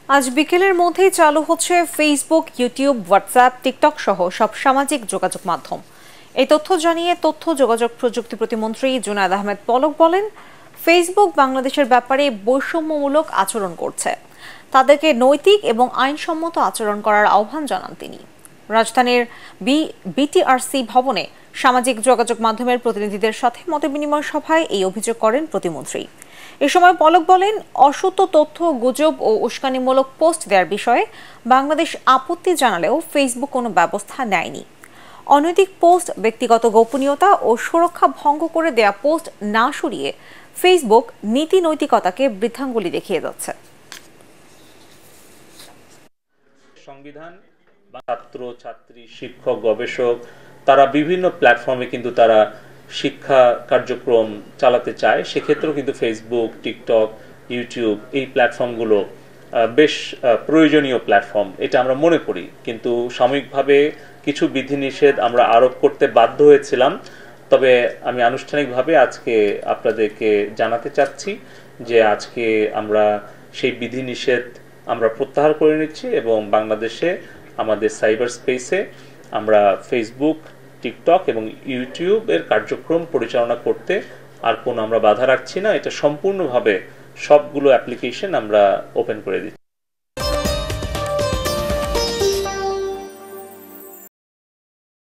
আজ বিকেলের মধ্যেই চালু হচ্ছে ফেসবুক, ইউটিউব, হোয়াটসঅ্যাপ, টিকটক সহ সব সামাজিক যোগাযোগ মাধ্যম। এই তথ্য জানিয়ে তথ্য যোগাযোগ প্রযুক্তি প্রতিমন্ত্রী জুনায়েদ আহমেদ পলক বলেন, ফেসবুক বাংলাদেশের ব্যাপারে বৈষম্যমূলক আচরণ করছে। তাদেরকে নৈতিক এবং আইনসম্মত আচরণ করার আহ্বান জানান তিনি। রাজধানীর বিটিআরসি ভবনে সামাজিক যোগাযোগ মাধ্যমের প্রতিনিধিদের সাথে মতবিনিময় সভায় এই অভিযোগ করেন প্রতিমন্ত্রী। এ সময় পলক বলেন, অসত্য তথ্য, গুজব ও উস্কানিমূলক পোস্ট দেওয়ার বিষয়ে বাংলাদেশ আপত্তি জানালেও ফেসবুক কোনো ব্যবস্থা নেয়নি। অনৈতিক পোস্ট, ব্যক্তিগত গোপনীয়তা ও সুরক্ষা ভঙ্গ করে দেয়া পোস্ট না সরিয়ে ফেসবুক নীতি নৈতিকতাকে বৃদ্ধাঙ্গুলি দেখিয়ে যাচ্ছে। সংবিধান, ছাত্র ছাত্রী, শিক্ষক, গবেষক তারা বিভিন্ন প্ল্যাটফর্মে কিন্তু তারা শিক্ষা কার্যক্রম চালাতে চায়। সেক্ষেত্রেও কিন্তু ফেসবুক, টিকটক, ইউটিউব এই প্ল্যাটফর্মগুলো বেশ প্রয়োজনীয় প্ল্যাটফর্ম, এটা আমরা মনে করি। কিন্তু সাময়িকভাবে কিছু বিধিনিষেধ আমরা আরোপ করতে বাধ্য হয়েছিলাম। তবে আমি আনুষ্ঠানিকভাবে আজকে আপনাদেরকে জানাতে চাচ্ছি যে আজকে আমরা সেই বিধিনিষেধ আমরা প্রত্যাহার করে নিচ্ছি এবং বাংলাদেশে আমাদের সাইবার স্পেসে আমরা ফেসবুক, টিকটক এবং ইউটিউবের কার্যক্রম পরিচালনা করতে আর কোনো আমরা বাধা রাখছি না। এটা সম্পূর্ণভাবে সবগুলো অ্যাপ্লিকেশন আমরা ওপেন করে দিচ্ছি।